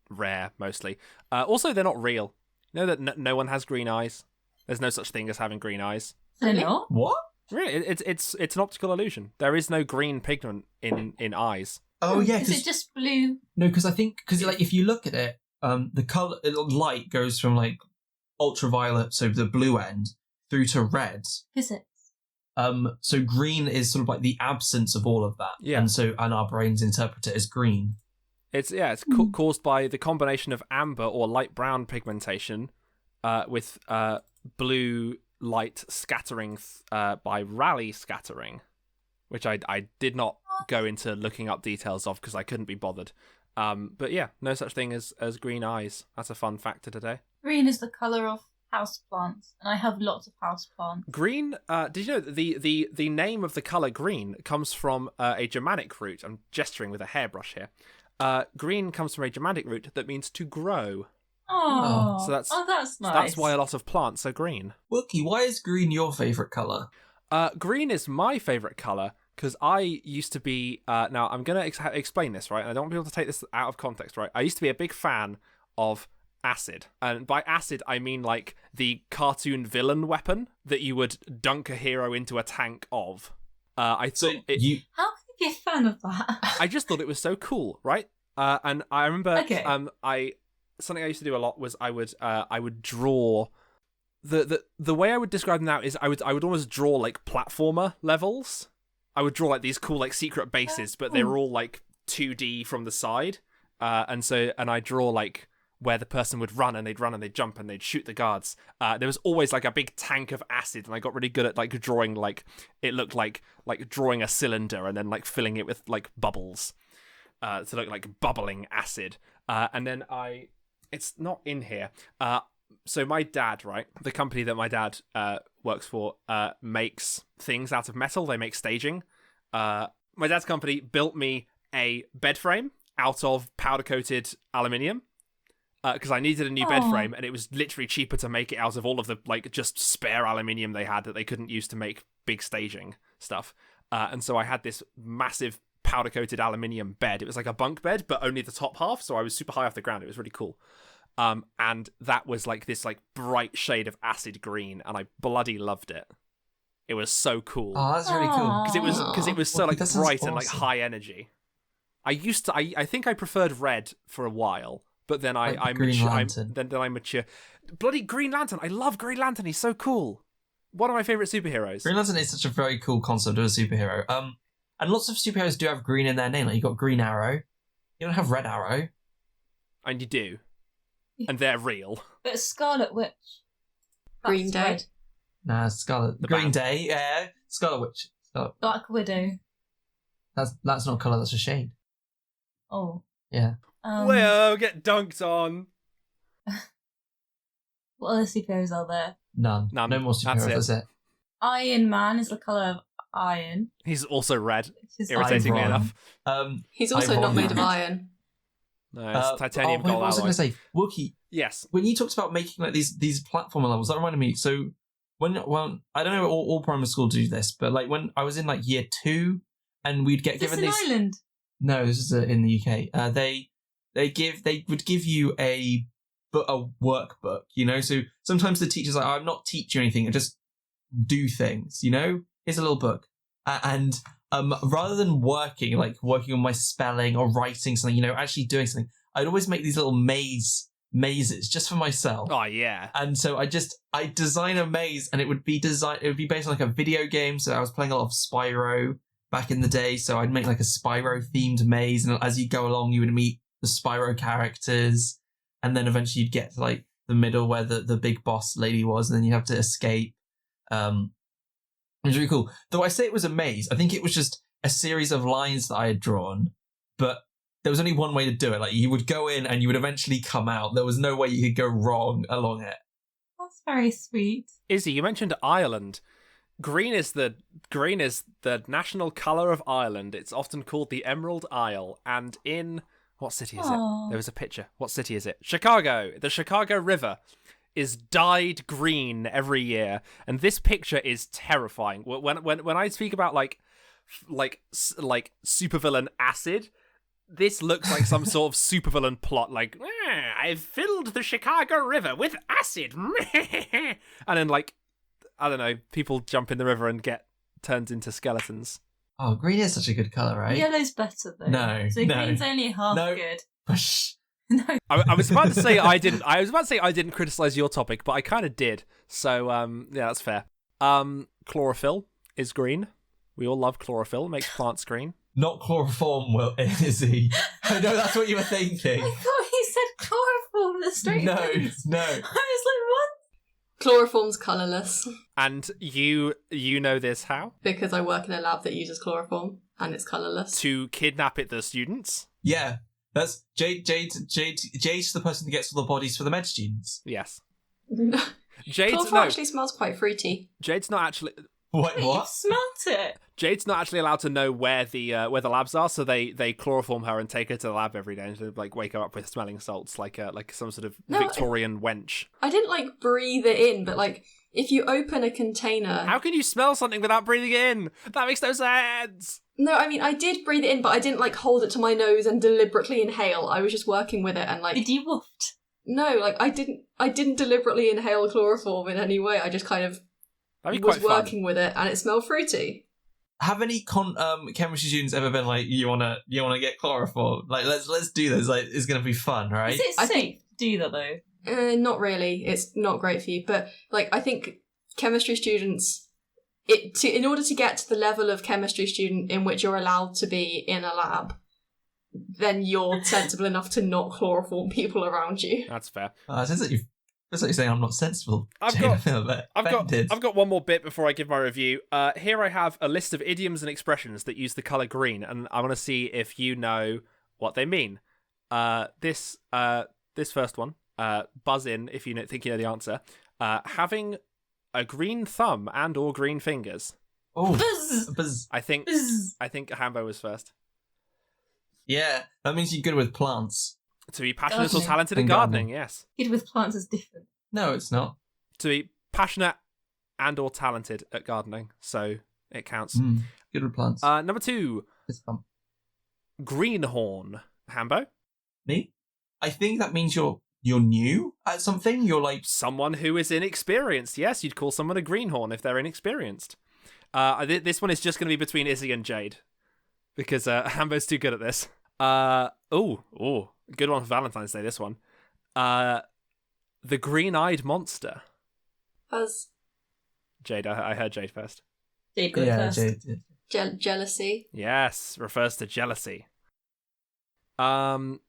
rare mostly. Also, they're not real. You know that no one has green eyes. There's no such thing as having green eyes. They're not? What? Really, it's an optical illusion. There is no green pigment in eyes. Oh yeah, Is it just blue? No, because I think like if you look at it, the color light goes from like ultraviolet, so the blue end, through to red. Physics. So green is sort of like the absence of all of that. Yeah. And our brains interpret it as green. It's caused by the combination of amber or light brown pigmentation with blue light scattering by Rayleigh scattering, which I did not go into looking up details of because I couldn't be bothered. But yeah, no such thing as green eyes. That's a fun fact of today. Green is the colour of houseplants, and I have lots of houseplants. Green, did you know that the name of the colour green comes from a Germanic root? I'm gesturing with a hairbrush here. Green comes from a Germanic root that means to grow. Oh, So that's nice. So that's why a lot of plants are green. Wilkie, why is green your favourite colour? Green is my favourite colour because I used to be... now, I'm going to explain this, right? I don't want people to take this out of context, right? I used to be a big fan of acid. And by acid, I mean, like, the cartoon villain weapon that you would dunk a hero into a tank of. How can you be a fan of that? I just thought it was so cool, right? And I remember... Okay. Something I used to do a lot was I would draw... The way I would describe them now is I would almost draw, like, platformer levels. I would draw, like, these cool, like, secret bases, but they were all, like, 2D from the side. And I draw, like, where the person would run and they'd jump and they'd shoot the guards. There was always like a big tank of acid, and I got really good at like drawing, like it looked like drawing a cylinder and then like filling it with like bubbles to look like bubbling acid. And then it's not in here. So my dad, right, the company that my dad works for makes things out of metal. They make staging. My dad's company built me a bed frame out of powder coated aluminium. Because I needed a new bed frame, and it was literally cheaper to make it out of all of the like just spare aluminium they had that they couldn't use to make big staging stuff. And so I had this massive powder coated aluminium bed. It was like a bunk bed, but only the top half, so I was super high off the ground. It was really cool. And that was like this like bright shade of acid green, and I bloody loved it. It was so cool. Oh, that's really cool. Because it was so like bright and like awesome. high energy. I think I preferred red for a while. But then I mature. Bloody Green Lantern! I love Green Lantern. He's so cool. One of my favorite superheroes. Green Lantern is such a very cool concept of a superhero. And lots of superheroes do have green in their name. Like you got Green Arrow. You don't have Red Arrow. And you do, and they're real. But Scarlet Witch. Green That's Day. red. Nah, Scarlet. The Green band. Day. Yeah, Scarlet Witch. Black Widow. That's not colour. That's a shade. Oh. Yeah. Well, get dunked on. What other superheroes are there? None. No more That's superheroes. it. That's it. Iron Man is the colour of iron. He's also red. Which is Irritatingly Iron. enough. He's also Iron. not made of iron. No, it's titanium wait, gold what was I alloy. going to say? Wookie, Yes. when you talked about making like these platformer levels, that reminded me. So when I don't know, all primary school do this, but like when I was in like year 2, and we'd get Is this given in these. Ireland? No, this is in the UK. They would give you a workbook, you know. So sometimes the teacher's like, I'm not teach you anything, I just do things, you know. Here's a little book, and rather than working on my spelling or writing something, you know, actually doing something, I'd always make these little maze mazes just for myself. Oh yeah. And so I design a maze, and it would be based on like a video game. So I was playing a lot of Spyro back in the day. So I'd make like a Spyro themed maze, and as you go along, you would meet the Spyro characters, and then eventually you'd get to like the middle where the big boss lady was, and then you have to escape. It was really cool. Though I say it was a maze, I think it was just a series of lines that I had drawn, but there was only one way to do it. Like, you would go in and you would eventually come out. There was no way you could go wrong along it. That's very sweet. Izzy, you mentioned Ireland. Green is the national colour of Ireland. It's often called the Emerald Isle. And in... what city is it? There was a picture. What city is it? Chicago. The Chicago River is dyed green every year. And this picture is terrifying. When I speak about like supervillain acid... this looks like some sort of supervillain plot, like, I've filled the Chicago River with acid. And then, like, I don't know, people jump in the river and get turned into skeletons. Oh, green is such a good colour, right? Yellow's better, though. No, So no. green's only half No. good. Push. No. I was about to say I didn't criticize your topic, but I kind of did. So, yeah, that's fair. Chlorophyll is green. We all love chlorophyll. It makes plants green. Not chloroform, Izzy. I know that's what you were thinking. I thought he said chloroform the straight No, face. no. I was like, what? Chloroform's colourless And you know this how? because I work in a lab that uses chloroform and it's colourless. To kidnap the students? Yeah, that's Jade's the person that gets all the bodies for the med students. Yes. No. Jade's Chloroform actually smells quite fruity. Jade's not actually... What? You smelt it. Jade's not actually allowed to know where the labs are, so they chloroform her and take her to the lab every day and to, like, wake her up with smelling salts, like some sort of Victorian wench. I didn't like breathe it in, but like if you open a container, How can you smell something without breathing it in? That makes no sense. no, I mean I did breathe it in, but I didn't like hold it to my nose and deliberately inhale. I was just working with it and like Did you woofed? no, like I didn't deliberately inhale chloroform in any way. I just kind of That'd be was quite fun. working with it and it smelled fruity. Have any chemistry students ever been like, you wanna get chloroform? Like, let's do this. Like, it's gonna be fun, right? Is it I safe think- to do that, though? Not really. It's not great for you. But like, I think chemistry students, in order to get to the level of chemistry student in which you're allowed to be in a lab, then you're sensible enough to not chloroform people around you. That's fair. It sounds like you're saying I'm not sensible. I've Jane, got- I feel a bit offended. I've got one more bit before I give my review. Here I have a list of idioms and expressions that use the colour green, and I want to see if you know what they mean. This first one, buzz in if you think you know the answer. Having a green thumb and or green fingers. Oh, Buzz. buzz. I think Buzz. Hambo was first. Yeah, that means you're good with plants. To be passionate or Gardening. talented in And gardening, gardening. yes. Good with plants is different. No, it's not. To be passionate and or talented at gardening, so it counts. Good with plants. Number 2, Fist bump. greenhorn. Hambo? Me? I think that means you're new at something. You're like, Someone who is inexperienced. Yes, you'd call someone a greenhorn if they're inexperienced. This one is just going to be between Izzy and Jade, because Hambo's too good at this. Good one for Valentine's Day, this one. The green-eyed monster. As Jade, I heard Jade first. Jade got it yeah, first. Jade. jealousy. Yes, refers to jealousy. Um,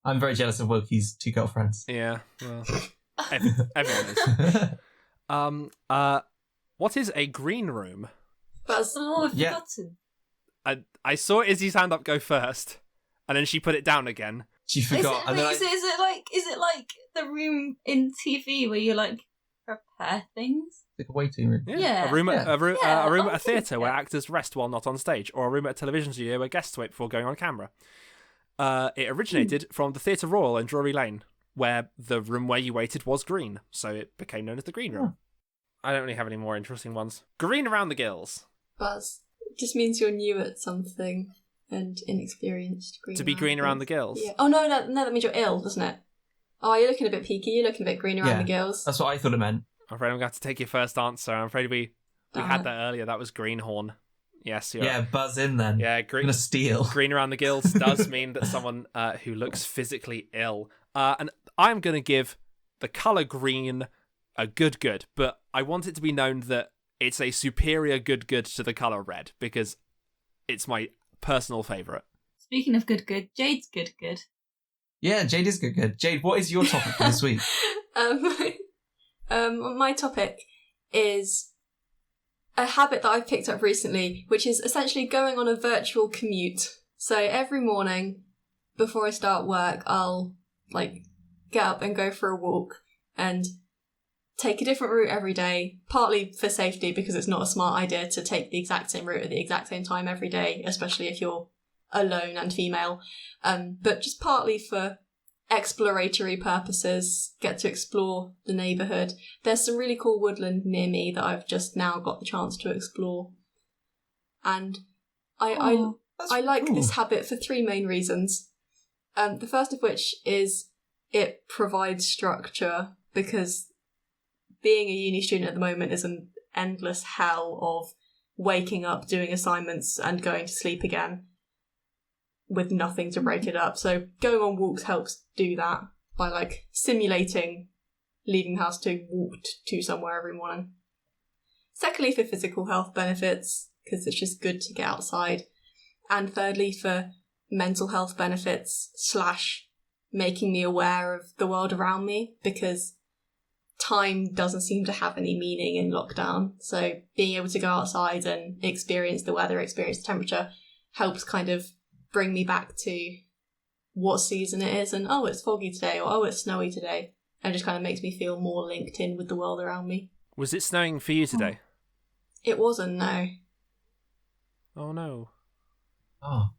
I'm very jealous of Wilkie's 2 girlfriends. yeah, well, everyone is. What is a green room? Buzz. Oh, I've Yeah. forgotten. I saw Izzy's hand up go first, and then she put it down again. She Is forgot, it, and then is it like the room in TV where you like prepare things? like a waiting room. Yeah. A room at Yeah. a room Yeah, at a I think theatre where so. actors rest while not on stage, or a room at a television studio where guests wait before going on camera. It originated from the Theatre Royal in Drury Lane, where the room where you waited was green, so it became known as the Green Room. I don't really have any more interesting ones. Green around the gills. Buzz. It just means you're new at something and inexperienced. To be green around the gills. Yeah. Oh no, that means you're ill, doesn't it? Oh, you're looking a bit peaky. You're looking a bit green around Yeah. the gills. That's what I thought it meant. I'm afraid I'm going to have to take your first answer. I'm afraid we had that earlier. That was greenhorn. Yes, you're Yeah, buzz in then. Yeah, I'm gonna steal. green around the gills does mean that someone who looks physically ill. And I'm going to give the colour green a good, but I want it to be known that it's a superior good to the colour red, because it's my personal favourite. Speaking of good, Jade's good. Yeah, Jade is good. Jade, what is your topic for this week? My topic is a habit that I've picked up recently, which is essentially going on a virtual commute. So every morning before I start work, I'll get up and go for a walk and take a different route every day, partly for safety because it's not a smart idea to take the exact same route at the exact same time every day, especially if you're alone and female, but just partly for exploratory purposes, get to explore the neighbourhood. There's some really cool woodland near me that I've just now got the chance to explore, and I like this habit for three main reasons. The first of which is it provides structure, because being a uni student at the moment is an endless hell of waking up, doing assignments and going to sleep again with nothing to break it up. So going on walks helps do that by simulating leaving the house to walk to somewhere every morning. Secondly, for physical health benefits, because it's just good to get outside. And thirdly, for mental health benefits / making me aware of the world around me, because time doesn't seem to have any meaning in lockdown. So being able to go outside and experience the weather, experience the temperature, helps kind of bring me back to what season it is, and it's foggy today, or it's snowy today, and just kind of makes me feel more linked in with the world around me. Was it snowing for you today? It wasn't, no. Oh no. Oh,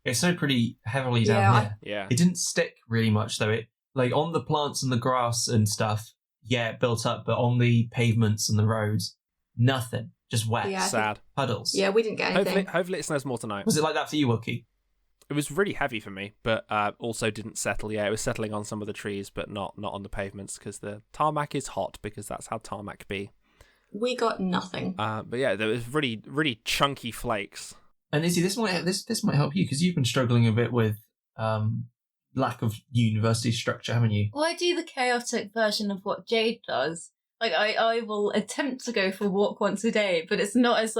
it snowed pretty heavily down here. Yeah. It didn't stick really much though. It on the plants and the grass and stuff, yeah, it built up, but on the pavements and the roads, nothing. Just wet. Yeah, sad. Puddles. Yeah, we didn't get anything. Hopefully it snows more tonight. Was it like that for you, Wilkie? It was really heavy for me, but also didn't settle. Yeah, it was settling on some of the trees, but not on the pavements, because the tarmac is hot, because that's how tarmac be. We got nothing. But yeah, there was really, really chunky flakes. And Izzy, this might help you, because you've been struggling a bit with lack of university structure, haven't you? Well, I do the chaotic version of what Jade does. I will attempt to go for a walk once a day, but it's not as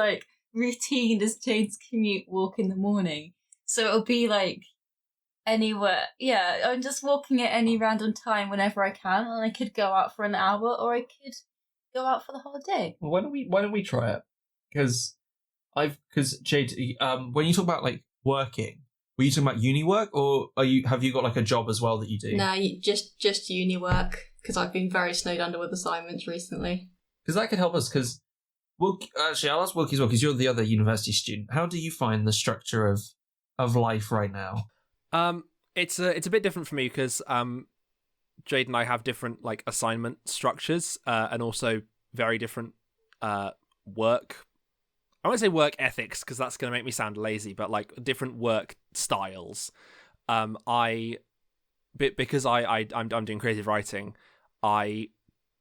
routine as Jade's commute walk in the morning. So it'll be anywhere. Yeah, I'm just walking at any random time whenever I can, and I could go out for an hour, or I could go out for the whole day. Well, why don't we try it? Because Jade, when you talk about working, were you talking about uni work, or have you got a job as well that you do? No, just uni work, because I've been very snowed under with assignments recently. Because that could help us. Because actually, I'll ask Wilkie as well, because you're the other university student. How do you find the structure of life right now? It's a bit different for me, because Jade and I have different assignment structures, and also very different work. I won't say work ethics, because that's going to make me sound lazy, but different work styles. Because I'm doing creative writing, I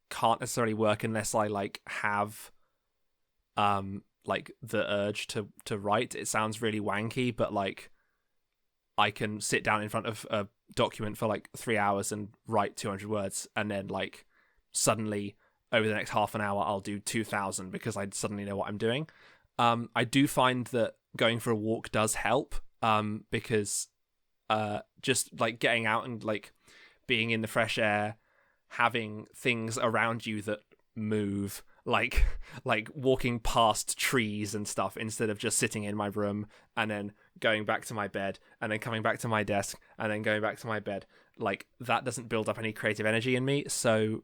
can't necessarily work unless I have the urge to write. It sounds really wanky, but I can sit down in front of a document for 3 hours and write 200 words, and then suddenly over the next half an hour I'll do 2,000, because I suddenly know what I'm doing. I do find that going for a walk does help, because just getting out and being in the fresh air, having things around you that move, like walking past trees and stuff, instead of just sitting in my room and then going back to my bed and then coming back to my desk and then going back to my bed. That doesn't build up any creative energy in me. So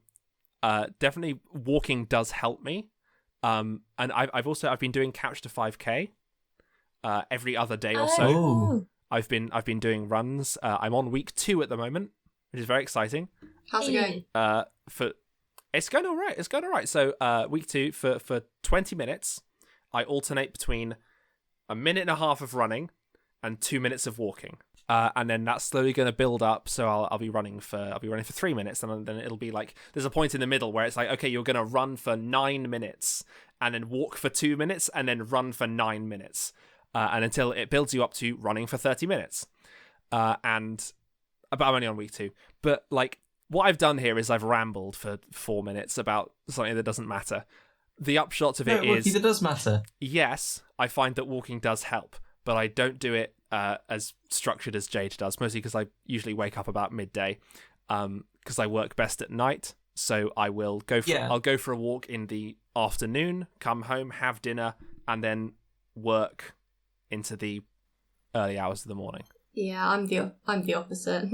definitely walking does help me. And I've been doing couch to 5K every other day or so. Oh. I've been doing runs. I'm on week 2 at the moment, which is very exciting. How's it going? It's going all right. So week 2 for 20 minutes, I alternate between a minute and a half of running and 2 minutes of walking. And then that's slowly going to build up. So I'll be running for 3 minutes, and then it'll be there's a point in the middle where it's okay, you're going to run for 9 minutes, and then walk for 2 minutes, and then run for 9 minutes, and until it builds you up to running for 30 minutes. And but I'm only on week 2. But like, what I've done here is I've rambled for 4 minutes about something that doesn't matter. The upshot of it is, that does matter. Yes, I find that walking does help, but I don't do it as structured as Jade does, mostly because I usually wake up about midday, because I work best at night. So I will I'll go for a walk in the afternoon, come home, have dinner, and then work into the early hours of the morning. Yeah, I'm the opposite.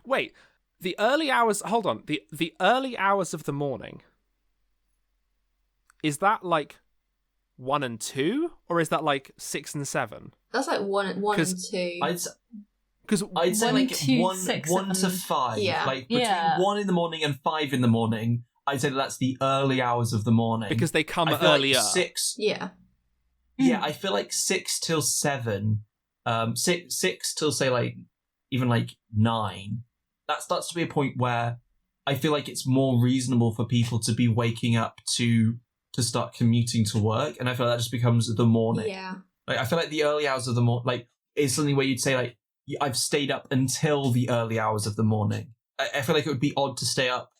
Wait, the early hours. Hold on, the early hours of the morning. Is that like 1 and 2, or is that like 6 and 7? That's like one and 2. Because I'd say 1, like 2, 1 6, 1 to 7. 5. Yeah. Like between 1 in the morning and 5 in the morning, I'd say that's the early hours of the morning. because they come I feel earlier. Like 6. Yeah. Yeah, I feel like 6 till 7. 6 till say like even like 9. That starts to be a point where I feel like it's more reasonable for people to be waking up to start commuting to work, and I feel like that just becomes the morning. Yeah. Like I feel like the early hours of the morning, like, is something where you'd say like I've stayed up until the early hours of the morning. I feel like it would be odd to stay up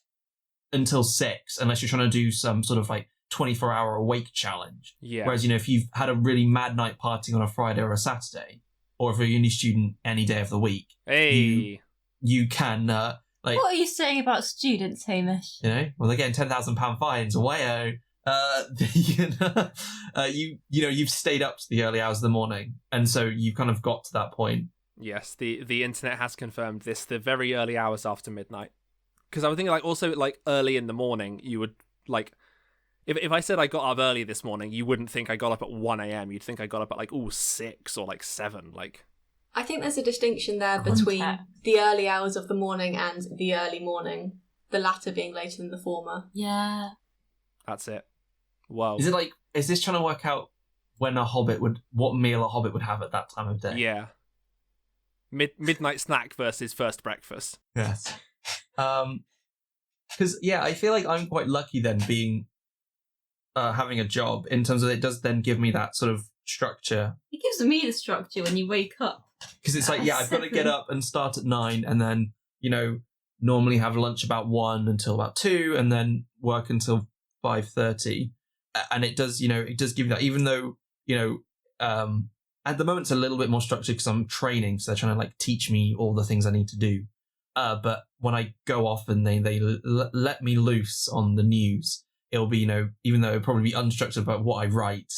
until 6 unless you're trying to do some sort of like 24-hour awake challenge. Yeah. Whereas, if you've had a really mad night partying on a Friday or a Saturday, or if you're a uni student any day of the week, Hey. you can like, What are you saying about students, Hamish? well, they're getting £10,000 fines. Wayo. You've stayed up to the early hours of the morning, and so you've kind of got to that point. Yes, the internet has confirmed this. The very early hours after midnight. Because I would think like also like early in the morning, you would like. If I said I got up early this morning, you wouldn't think I got up at 1 a.m. You'd think I got up at like 6 or like 7. Like, I think there's a distinction there between the early hours of the morning and the early morning, the latter being later than the former. Yeah. that's it. Well, Is this trying to work out when what meal a hobbit would have at that time of day? yeah. Midnight snack versus first breakfast. Yes. Because I feel like I'm quite lucky then being having a job, in terms of it does then give me that sort of structure. It gives me the structure when you wake up. Because it's like, I've got to get up and start at 9, and then normally have lunch about 1 until about 2, and then work until 5:30. And it does give you that, even though at the moment it's a little bit more structured because I'm training, so they're trying to like teach me all the things I need to do. But when I go off and they let me loose on the news, it'll be, even though it'll probably be unstructured about what I write,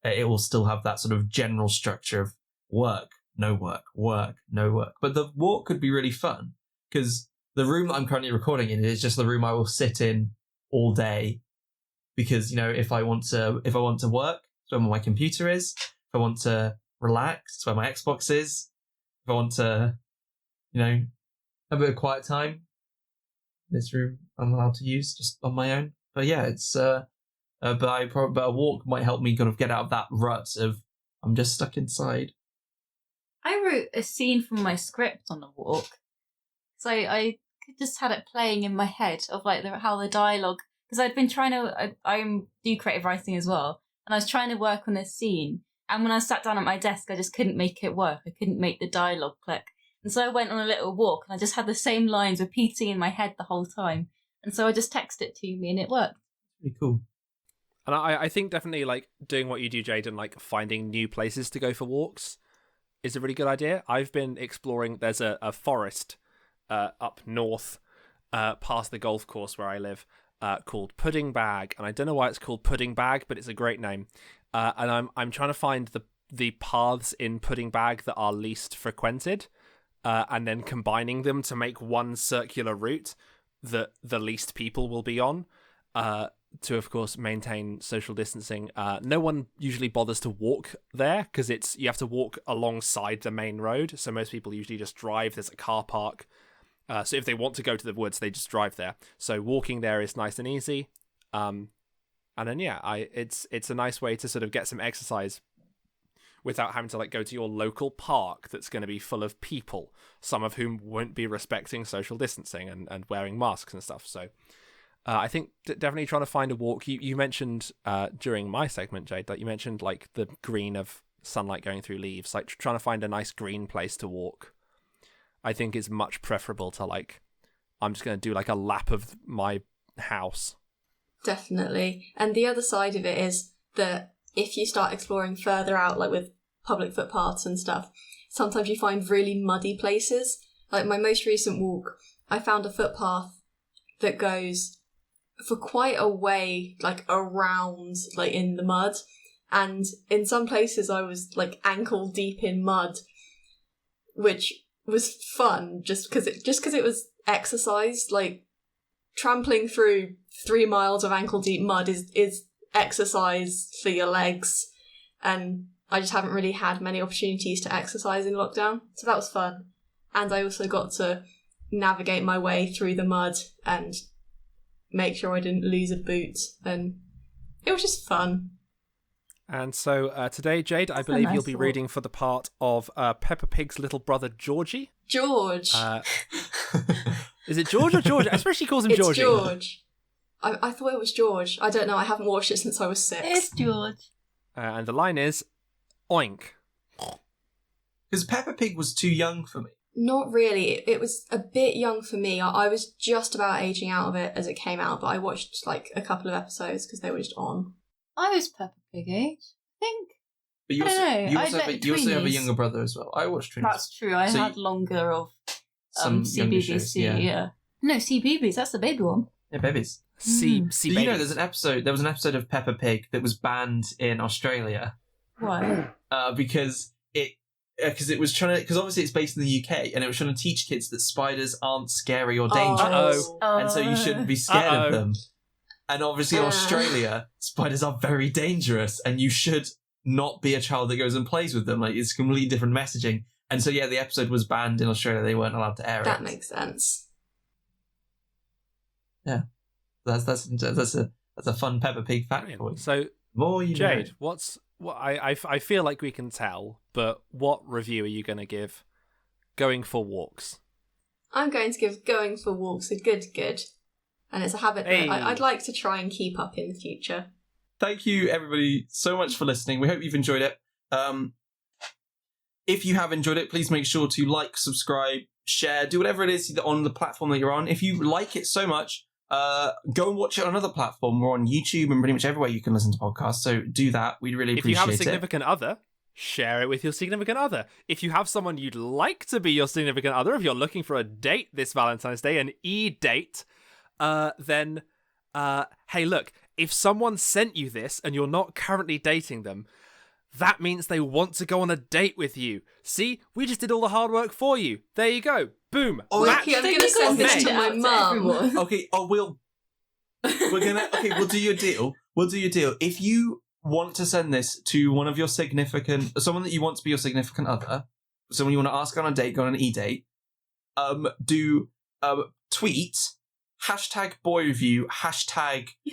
it will still have that sort of general structure of work, no work, work, no work. But the walk could be really fun, because the room that I'm currently recording in is just the room I will sit in all day. Because, if I want to work, it's where my computer is. If I want to relax, it's where my Xbox is. If I want to, have a bit of quiet time, this room I'm allowed to use just on my own. But yeah, it's but a walk might help me kind of get out of that rut of I'm just stuck inside. I wrote a scene from my script on the walk, so I just had it playing in my head of like how the dialogue. Because I'd been trying to, I do creative writing as well, and I was trying to work on this scene. And when I sat down at my desk, I just couldn't make it work. I couldn't make the dialogue click. And so I went on a little walk, and I just had the same lines repeating in my head the whole time. And so I just texted it to me, and it worked. Pretty cool. And I think definitely like doing what you do, Jade, and like finding new places to go for walks is a really good idea. I've been exploring. There's a forest up north, past the golf course where I live. Called Pudding Bag, and I don't know why it's called Pudding Bag, but it's a great name. And I'm trying to find the paths in Pudding Bag that are least frequented, and then combining them to make one circular route that the least people will be on, to of course maintain social distancing. No one usually bothers to walk there because you have to walk alongside the main road, so most people usually just drive. There's a car park. So if they want to go to the woods, they just drive there. So walking there is nice and easy. And then it's a nice way to sort of get some exercise without having to like go to your local park that's going to be full of people, some of whom won't be respecting social distancing and wearing masks and stuff. So I think definitely trying to find a walk. You mentioned during my segment, Jade, that you mentioned like the green of sunlight going through leaves, like trying to find a nice green place to walk. I think it's much preferable to like, I'm just going to do like a lap of my house. Definitely. And the other side of it is that if you start exploring further out, like with public footpaths and stuff, sometimes you find really muddy places. Like my most recent walk, I found a footpath that goes for quite a way, like around, like in the mud. And in some places I was like ankle deep in mud, which was fun just because it was exercise. Like trampling through 3 miles of ankle deep mud is exercise for your legs, and I just haven't really had many opportunities to exercise in lockdown, so that was fun. And I also got to navigate my way through the mud and make sure I didn't lose a boot, and it was just fun. And so today, Jade, I believe you'll be reading for the part of Peppa Pig's little brother, Georgie. George. Is it George or George? I suppose she calls him Georgie. It's George. I thought it was George. I don't know. I haven't watched it since I was 6. It's George. And the line is, oink. Because Peppa Pig was too young for me. Not really. It was a bit young for me. I was just about aging out of it as it came out, but I watched like a couple of episodes because they were just on. I was Peppa Pig age, I think. But you I also, don't know. you I also, have, bet you also have a Tweenies. younger brother as well. I watched Twins. That's true. I So had longer of some younger CBBC, shows, yeah. No, CBeebies, that's the baby one. Yeah, babies. See, So you know, there was an episode of Peppa Pig that was banned in Australia Why? because it was trying to, because obviously it's based in the UK, and it was trying to teach kids that spiders aren't scary or dangerous, and so you shouldn't be scared of them. And obviously in Australia, spiders are very dangerous, and you should not be a child that goes and plays with them. Like, it's completely different messaging. And so yeah, the episode was banned in Australia. They weren't allowed to air it. That makes sense. Yeah, that's a fun Peppa Pig fact for you. So More you Jade, know. I feel like we can tell, but what review are you going to give Going for Walks? I'm going to give Going for Walks a good. And it's a habit that I'd like to try and keep up in the future. Thank you, everybody, so much for listening. We hope you've enjoyed it. If you have enjoyed it, please make sure to like, subscribe, share, do whatever it is on the platform that you're on. If you like it so much, go and watch it on another platform. We're on YouTube and pretty much everywhere you can listen to podcasts, so do that. We'd really appreciate it. If you have a significant other, share it with your significant other. If you have someone you'd like to be your significant other, if you're looking for a date this Valentine's Day, an e-date, then, hey, look, if someone sent you this and you're not currently dating them, that means they want to go on a date with you. See, we just did all the hard work for you. There you go. Boom. Oh, Match. I'm going to send this to my mum. Okay, we'll do your deal. We'll do your deal. If you want to send this to one of your someone that you want to be your significant other, someone you want to ask on a date, go on an e-date, tweet #boyreview,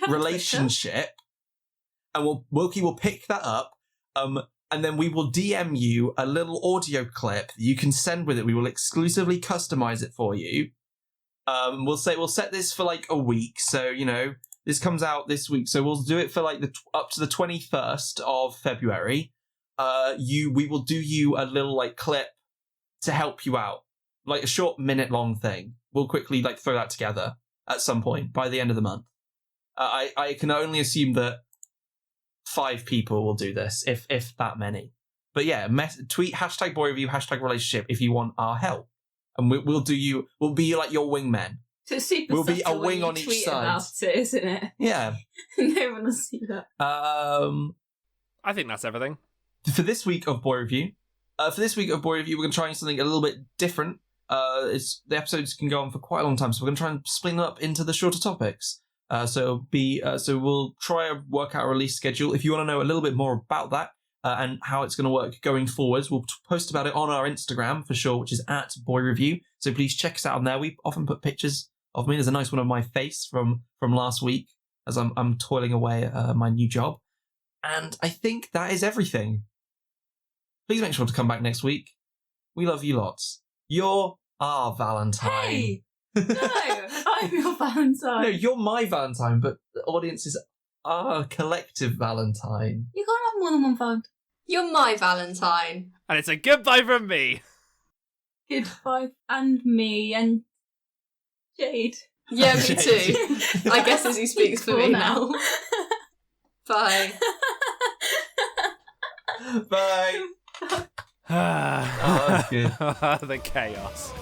#relationship, and Wilkie will pick that up, and then we will DM you a little audio clip that you can send with it. We will exclusively customize it for you. We'll set this for like a week, so you know this comes out this week, so we'll do it for like up to the 21st of February. We will do you a little like clip to help you out, like a short minute-long thing. We'll quickly like throw that together at some point by the end of the month. I can only assume that 5 people will do this, if that many. But yeah, tweet #boyreview, #relationship if you want our help, and we'll be like your wingmen. So it's super We'll be a subtle when wing you on each tweet side. about it, isn't it? Yeah. No one will see that. I think that's everything. For this week of Boy Review, we're going to try something a little bit different. The episodes can go on for quite a long time, so we're going to try and split them up into the shorter topics. So we'll try and work out a release schedule. If you want to know a little bit more about that and how it's going to work going forwards, we'll post about it on our Instagram for sure, which is @boyreview. So please check us out on there. We often put pictures of me. There's a nice one of my face from last week as I'm toiling away at my new job. And I think that is everything. Please make sure to come back next week. We love you lots. You're our Valentine. Hey! No, I'm your Valentine. No, you're my Valentine, but the audience is our collective Valentine. You can't have more than one Valentine. You're my Valentine. And it's a goodbye from me. Goodbye. And me and Jade. Yeah, me Jade. too. I guess Izzy speaks for me now. Bye. Bye. Ah, that's good. the chaos.